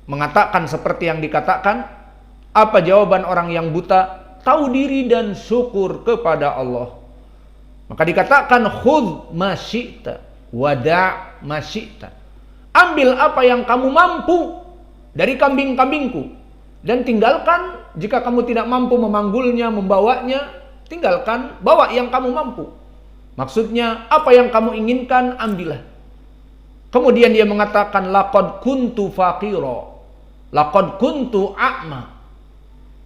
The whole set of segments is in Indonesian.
mengatakan seperti yang dikatakan? Apa jawaban orang yang buta? Tahu diri dan syukur kepada Allah. Maka dikatakan khudh ma syi'ta wada' ma syi'ta. Ambil apa yang kamu mampu dari kambing-kambingku dan tinggalkan jika kamu tidak mampu memanggulnya, membawanya, tinggalkan, bawa yang kamu mampu. Maksudnya apa yang kamu inginkan ambillah. Kemudian dia mengatakan laqad kuntu faqira, laqad kuntu a'ma.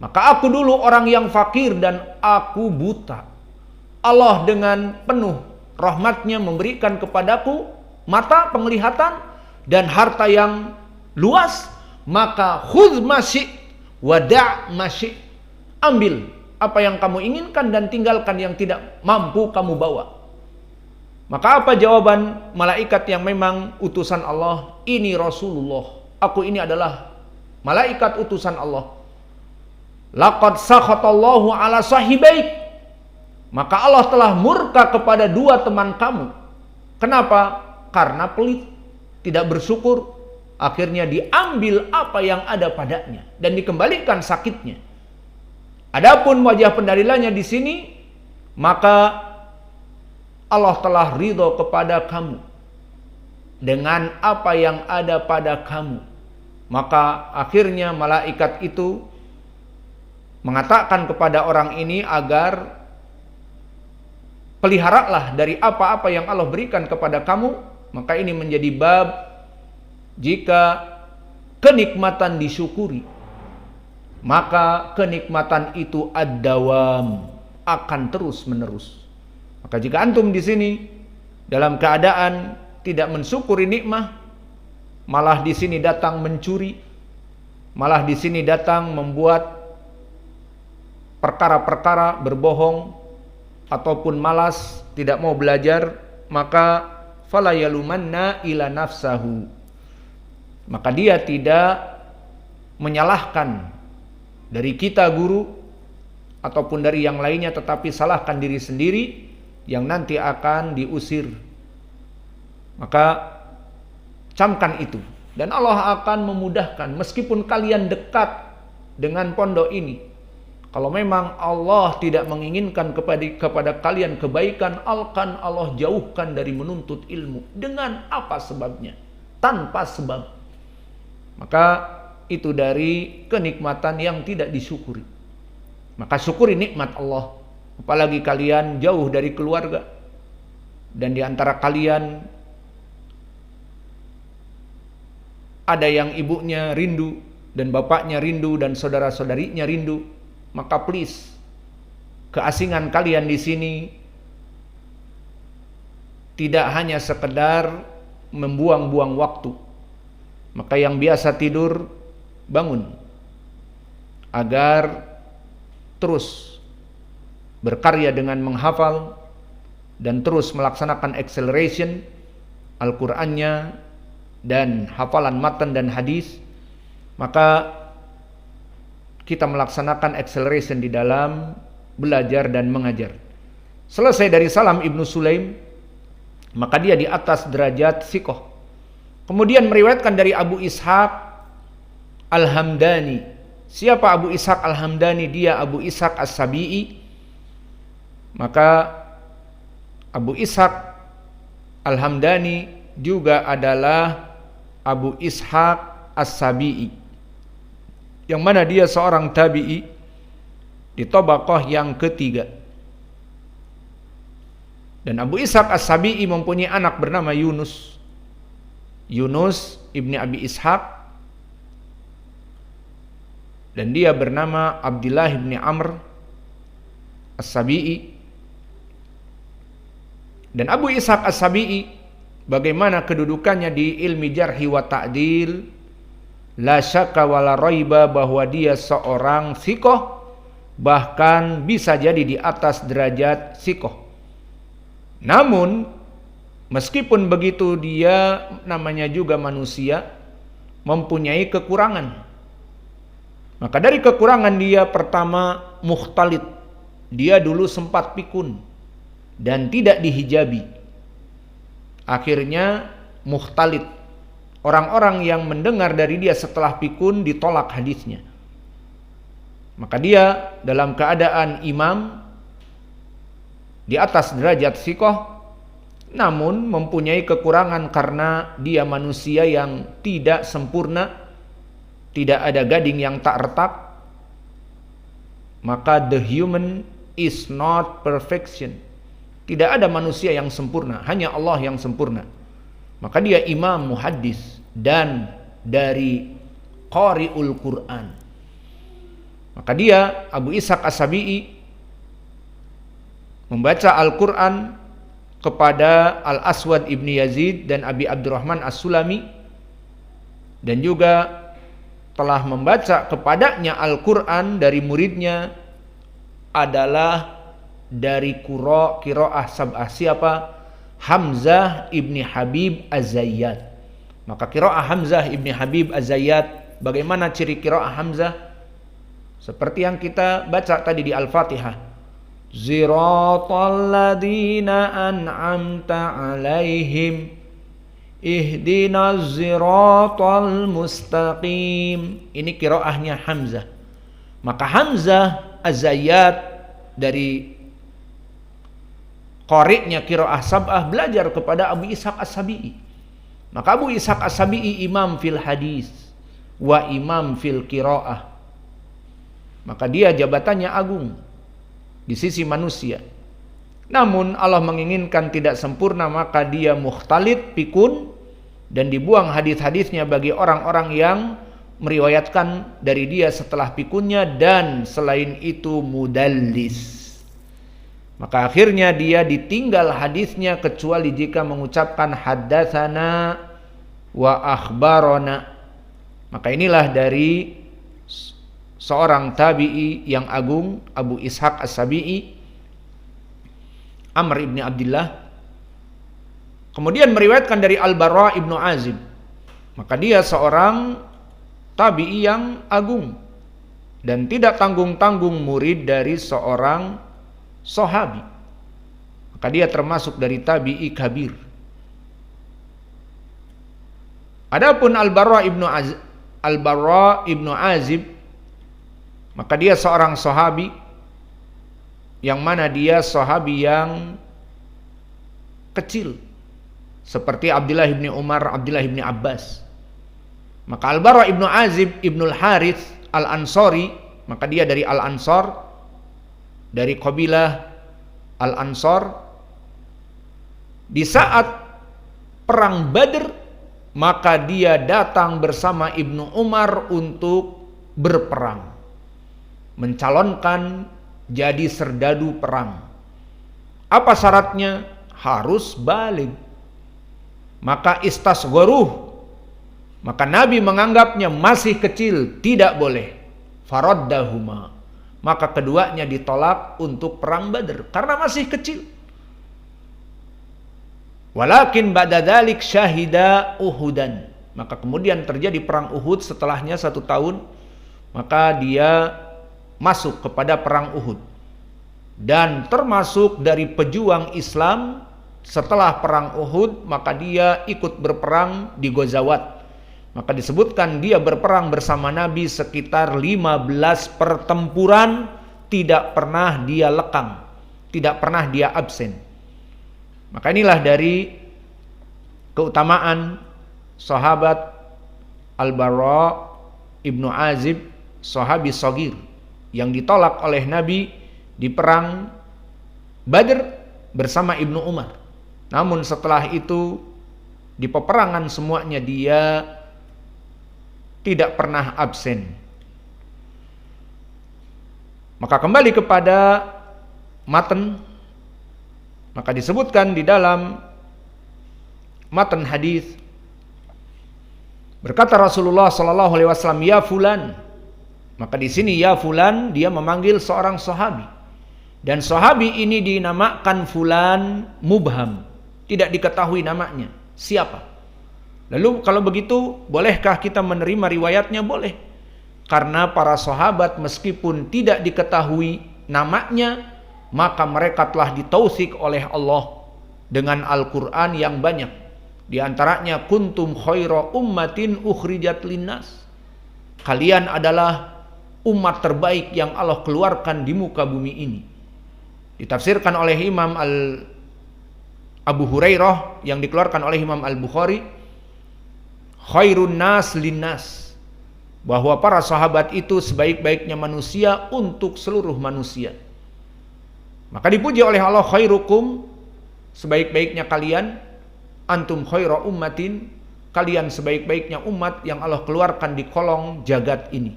Maka aku dulu orang yang fakir dan aku buta. Allah dengan penuh rahmatnya memberikan kepadaku mata penglihatan dan harta yang luas. Maka khudh masyi' wada' masyi'. Ambil apa yang kamu inginkan dan tinggalkan yang tidak mampu kamu bawa. Maka apa jawaban malaikat yang memang utusan Allah? Ini Rasulullah, aku ini adalah malaikat utusan Allah. Laqad sakhatallahu ala sahibaik. Maka Allah telah murka kepada dua teman kamu. Kenapa? Karena pelit, tidak bersyukur. Akhirnya diambil apa yang ada padanya dan dikembalikan sakitnya. Adapun wajah pendalilannya di sini, maka Allah telah ridho kepada kamu dengan apa yang ada pada kamu. Maka akhirnya malaikat itu mengatakan kepada orang ini agar peliharalah dari apa-apa yang Allah berikan kepada kamu. Maka ini menjadi bab jika kenikmatan disyukuri, maka kenikmatan itu ad-dawam, akan terus menerus. Maka jika antum di sini dalam keadaan tidak mensyukuri nikmah, malah di sini datang mencuri, malah di sini datang membuat perkara-perkara, berbohong ataupun malas, tidak mau belajar, maka fala yalumanna ila nafsahu. Maka dia tidak menyalahkan dari kita guru ataupun dari yang lainnya, tetapi salahkan diri sendiri yang nanti akan diusir. Maka camkan itu dan Allah akan memudahkan meskipun kalian dekat dengan pondok ini. Kalau memang Allah tidak menginginkan kepada kalian kebaikan, akan Allah jauhkan dari menuntut ilmu. Dengan apa sebabnya? Tanpa sebab. Maka itu dari kenikmatan yang tidak disyukuri. Maka syukuri nikmat Allah. Apalagi kalian jauh dari keluarga dan di antara kalian ada yang ibunya rindu dan bapaknya rindu dan saudara-saudarinya rindu, maka please, keasingan kalian di sini tidak hanya sekedar membuang-buang waktu. Maka yang biasa tidur, bangun agar terus berkarya dengan menghafal dan terus melaksanakan acceleration Al-Qur'annya dan hafalan matan dan hadis. Maka kita melaksanakan acceleration di dalam belajar dan mengajar. Selesai dari Salam Ibnu Sulaim, maka dia di atas derajat siqah. Kemudian meriwayatkan dari Abu Ishaq Al-Hamdani. Siapa Abu Ishaq Al-Hamdani? Dia Abu Ishaq As-Sabi'i. Maka Abu Ishaq Al-Hamdani juga adalah Abu Ishaq As-Sabi'i, yang mana dia seorang tabi'i di tabaqah yang ketiga. Dan Abu Ishaq As-Sabi'i mempunyai anak bernama Yunus ibni Abi Ishaq, dan dia bernama Abdullah ibni Amr As-Sabi'i. Dan Abu Ishaq As-Sabi'i, bagaimana kedudukannya di ilmi jarhi wa ta'dil, la syakka wa la raiba, bahwa dia seorang thiqah, bahkan bisa jadi di atas derajat thiqah. Namun meskipun begitu, dia namanya juga manusia, mempunyai kekurangan. Maka dari kekurangan dia, pertama mukhtalit, dia dulu sempat pikun dan tidak dihijabi. Akhirnya mukhtalit, orang-orang yang mendengar dari dia setelah pikun ditolak hadisnya. Maka dia dalam keadaan imam di atas derajat thiqah, namun mempunyai kekurangan karena dia manusia yang tidak sempurna, tidak ada gading yang tak retak. Maka the human is not perfection. Tidak ada manusia yang sempurna, hanya Allah yang sempurna. Maka dia imam muhaddis dan dari qari'ul Quran. Maka dia Abu Ishaq As-Sabi'i membaca Al-Quran kepada Al-Aswad ibni Yazid dan Abi Abdurrahman As-Sulami, dan juga telah membaca kepadanya Al-Quran dari muridnya adalah dari qiraah sab'ah. Siapa? Hamzah ibni Habib Az-Zayyad. Maka qiraah Hamzah ibni Habib Az-Zayyad, bagaimana ciri qiraah Hamzah? Seperti yang kita baca tadi di Al-Fatihah. Ziratal ladina an'amta alaihim ihdinas ziratal mustaqim. Ini qiraahnya Hamzah. Maka Hamzah Az-Zayyad dari qari'nya qiraah sab'ah belajar kepada Abu Ishaq As-Sabi'i. Maka Abu Ishaq As-Sabi'i imam fil hadis wa imam fil qiraah. Maka dia jabatannya agung di sisi manusia. Namun Allah menginginkan tidak sempurna, maka dia mukhtalid, pikun, dan dibuang hadis-hadisnya bagi orang-orang yang meriwayatkan dari dia setelah pikunnya, dan selain itu mudallis. Maka akhirnya dia ditinggal hadisnya kecuali jika mengucapkan haddatsana wa akhbarana. Maka inilah dari seorang tabi'i yang agung, Abu Ishaq As-Sabi'i, Amr ibn Abdullah. Kemudian meriwayatkan dari Al-Bara ibn Azib. Maka dia seorang tabi'i yang agung dan tidak tanggung-tanggung murid dari seorang sahabi. Maka dia termasuk dari tabi'i kabir. Adapun Al-Bara ibn Azib, maka dia seorang sahabi yang mana dia sahabi yang kecil seperti Abdullah ibn Umar, Abdullah ibn Abbas. Maka Al-Bara ibn Azib ibn Al-Harith Al-Ansari, maka dia dari Al-Ansar, dari kabilah Al-Ansar. Di saat perang Badr, maka dia datang bersama Ibnu Umar untuk berperang, mencalonkan jadi serdadu perang. Apa syaratnya? Harus baligh. Maka istasgharuh, maka Nabi menganggapnya masih kecil, tidak boleh. Faraddahuma, maka keduanya ditolak untuk perang Badr karena masih kecil. Walakin ba'da dzalik syahida Uhudan, maka kemudian terjadi perang Uhud setelahnya 1 tahun, maka dia masuk kepada perang Uhud dan termasuk dari pejuang Islam. Setelah perang Uhud, maka dia ikut berperang di Ghazawat. Maka disebutkan dia berperang bersama Nabi sekitar 15 pertempuran, tidak pernah dia lekang, tidak pernah dia absen. Maka inilah dari keutamaan sahabat Al-Bara ibnu Azib, sahabi shagir yang ditolak oleh Nabi di perang Badr bersama Ibnu Umar. Namun setelah itu di peperangan semuanya dia tidak pernah absen. Maka kembali kepada matan, maka disebutkan di dalam matan hadis, berkata Rasulullah sallallahu alaihi wasallam, ya fulan. Maka di sini ya fulan dia memanggil seorang sahabi, dan sahabi ini dinamakan fulan mubham, tidak diketahui namanya siapa. Lalu kalau begitu, bolehkah kita menerima riwayatnya? Boleh, karena para sahabat meskipun tidak diketahui namanya, maka mereka telah ditausik oleh Allah dengan Al-Quran yang banyak. Di antaranya kuntum khaira ummatin ukhrijat linnas. Kalian adalah umat terbaik yang Allah keluarkan di muka bumi ini. Ditafsirkan oleh Imam Abu Hurairah yang dikeluarkan oleh Imam Al-Bukhari, khairun nas linnas, bahwa para sahabat itu sebaik-baiknya manusia untuk seluruh manusia. Maka dipuji oleh Allah, khairukum, sebaik-baiknya kalian, antum khaira ummatin, kalian sebaik-baiknya umat yang Allah keluarkan di kolong jagat ini.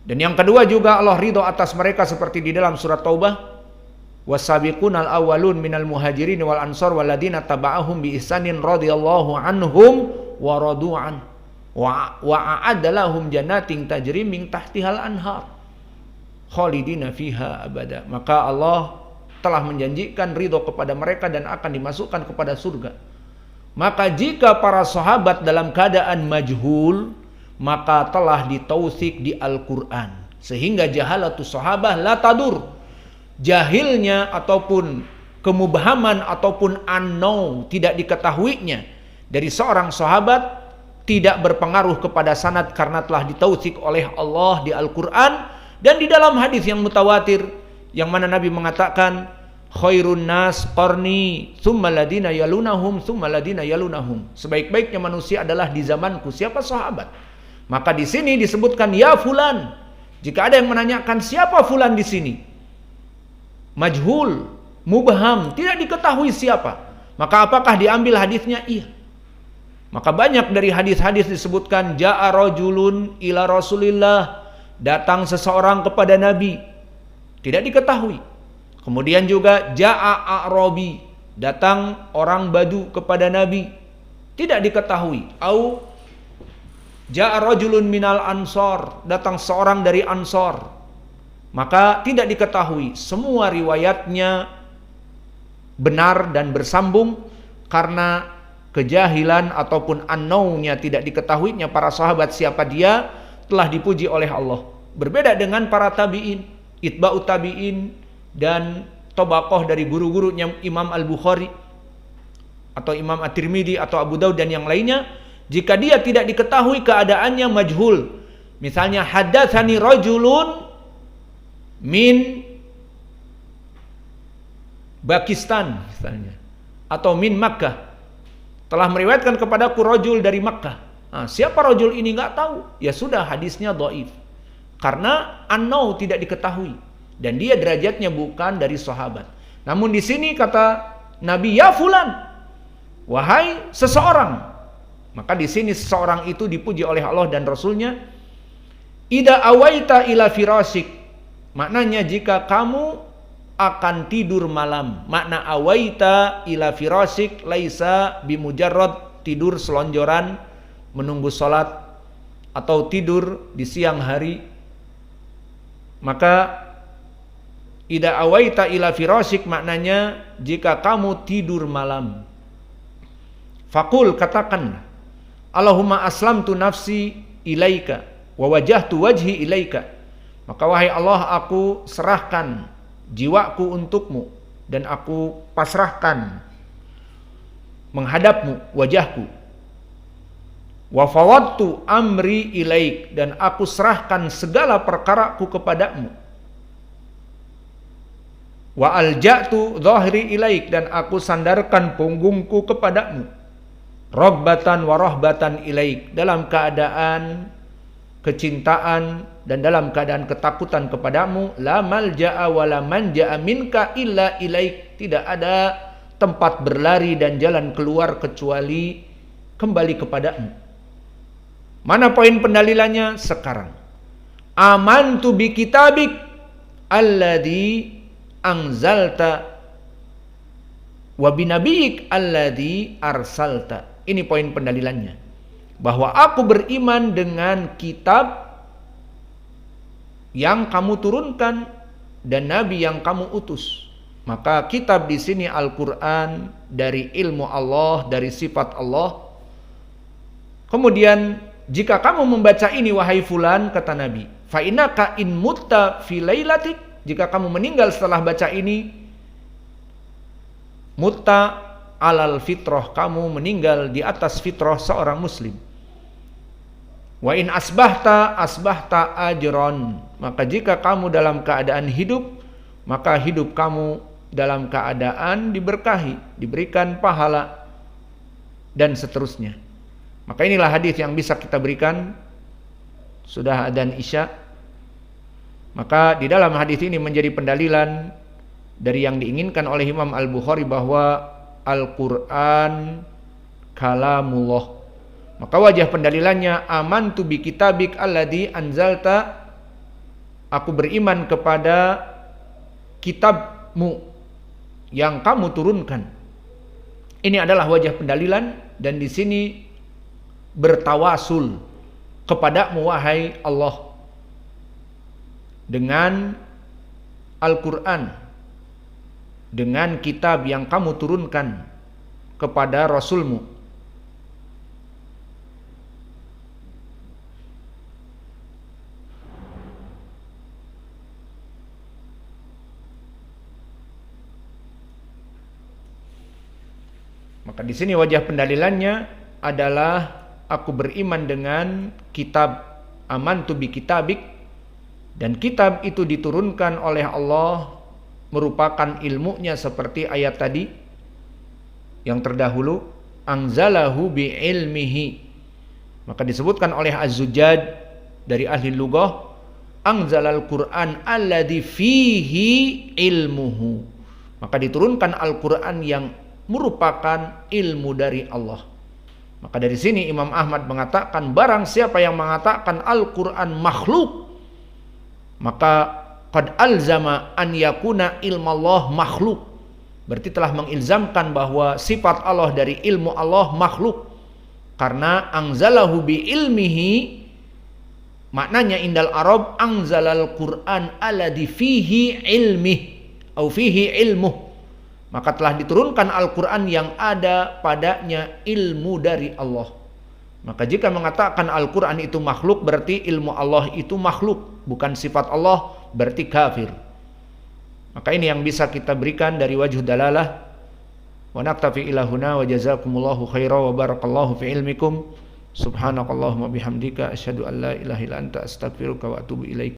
Dan yang kedua juga Allah ridho atas mereka seperti di dalam surat Taubah, wasabiqunal awwalun minal muhajirin wal ansar waladina taba'ahum bi ihsanin radhiyallahu anhum wa radu'an wa a'adalahum jannatin tajri min tahtihal anhar khalidina fiha abada. Maka Allah telah menjanjikan ridho kepada mereka dan akan dimasukkan kepada surga. Maka jika para sahabat dalam keadaan majhul, maka telah ditausik di Al-Quran, sehingga jahalatus sahabah la tadur, jahilnya ataupun kemubhaman ataupun unknown, tidak diketahuinya dari seorang sahabat tidak berpengaruh kepada sanad karena telah ditausik oleh Allah di Al-Quran dan di dalam hadis yang mutawatir yang mana Nabi mengatakan khairun nas qarni thumma ladina yalunahum thumma ladina yalunahum, sebaik-baiknya manusia adalah di zamanku. Siapa sahabat? Maka di sini disebutkan ya fulan. Jika ada yang menanyakan siapa fulan di sini, majhul, mubham, tidak diketahui siapa, maka apakah diambil hadisnya? Iya. Maka banyak dari hadis-hadis disebutkan ja'a rajulun ila Rasulillah, datang seseorang kepada Nabi, tidak diketahui. Kemudian juga ja'a a'rabi, datang orang Badu kepada Nabi, tidak diketahui. Au ja'a rajulun minal ansor, datang seorang dari Ansor, maka tidak diketahui. Semua riwayatnya benar dan bersambung karena kejahilan ataupun unknown-nya, tidak diketahuinya para sahabat siapa dia, telah dipuji oleh Allah. Berbeda dengan para tabi'in, itba'ut tabi'in dan tabaqah dari guru-gurunya Imam Al-Bukhari atau Imam At-Tirmidzi atau Abu Daud dan yang lainnya. Jika dia tidak diketahui keadaannya majhul, misalnya hadatsani rajulun min Pakistan misalnya, atau min Makkah, telah meriwayatkan kepadaku rajul dari Makkah. Nah, siapa rajul ini nggak tahu, ya sudah hadisnya dhaif karena unknown, tidak diketahui dan dia derajatnya bukan dari sahabat. Namun di sini kata Nabi ya fulan, wahai seseorang. Maka di sini seseorang itu dipuji oleh Allah dan Rasulnya. Ida awaita ila firasik, maknanya jika kamu akan tidur malam. Makna awaita ila firasik laisa bimujarrad tidur selonjoran menunggu sholat atau tidur di siang hari. Maka ida awaita ila firasik maknanya jika kamu tidur malam. Fakul, katakanlah, Allahumma aslamtu nafsi ilaika wa wajahtu wajhi ilaika. Maka wahai Allah, aku serahkan jiwaku untukmu dan aku pasrahkan menghadapmu wajahku. Wa fawadtu amri ilaik, dan aku serahkan segala perkaraku kepadamu. Wa alja'tu dhahri ilaik, dan aku sandarkan punggungku kepadamu. Rabbatan wa rahbatan ilaik, dalam keadaan kecintaan dan dalam keadaan ketakutan kepadamu. La malja'a wa la manja'a minka illa ilaik, tidak ada tempat berlari dan jalan keluar kecuali kembali kepadamu. Mana poin pendalilannya sekarang? Amantu bi kitabik alladhi anzalta wa binabiyik alladhi arsalta. Ini poin pendalilannya, bahwa aku beriman dengan kitab yang kamu turunkan dan nabi yang kamu utus. Maka kitab di sini Al-Qur'an, dari ilmu Allah, dari sifat Allah. Kemudian jika kamu membaca ini wahai fulan, kata Nabi, fa innaka in mutta fi lailatik, jika kamu meninggal setelah baca ini, mutta alal fitrah, kamu meninggal di atas fitrah seorang muslim. Wa in asbahta ajron, maka jika kamu dalam keadaan hidup, maka hidup kamu dalam keadaan diberkahi, diberikan pahala, dan seterusnya. Maka inilah hadis yang bisa kita berikan. Sudah adzan Isya, maka di dalam hadis ini menjadi pendalilan dari yang diinginkan oleh Imam Al-Bukhari bahwa Al-Quran kalamullah. Maka wajah pendalilannya, amantu bi kitabik alladzi anzalta, aku beriman kepada kitabmu yang kamu turunkan. Ini adalah wajah pendalilan, dan di sini bertawasul kepadamu wahai Allah dengan Al-Quran, dengan kitab yang kamu turunkan kepada Rasulmu. Maka di sini wajah pendalilannya adalah aku beriman dengan kitab, amantu bi kitabik, dan kitab itu diturunkan oleh Allah, merupakan ilmunya seperti ayat tadi yang terdahulu, anzalahu bi ilmihi. Maka disebutkan oleh Az-Zujjaj dari ahli lughah, anzalal Qur'an alladzi fihi ilmuhu. Maka diturunkan Al-Qur'an yang merupakan ilmu dari Allah. Maka dari sini Imam Ahmad mengatakan, barang siapa yang mengatakan Al-Quran makhluk, maka qad alzama an yakuna ilmallah makhluk. Berarti telah mengilzamkan bahwa sifat Allah dari ilmu Allah makhluk. Karena anzalahu bi ilmihi, maknanya indal Arab anzalal Quran alladzi fihi ilmih atau fihi ilmuh. Maka telah diturunkan Al-Quran yang ada padanya ilmu dari Allah. Maka jika mengatakan Al-Quran itu makhluk, berarti ilmu Allah itu makhluk, bukan sifat Allah, berarti kafir. Maka ini yang bisa kita berikan dari wajh dalalah. Wa naktafi ila huna wa jazakumullahu khairan wa barakallahu fi ilmikum. Subhanakallahumma bihamdika asyhadu an la ilaha illa anta astaghfiruka wa atubu ilaik.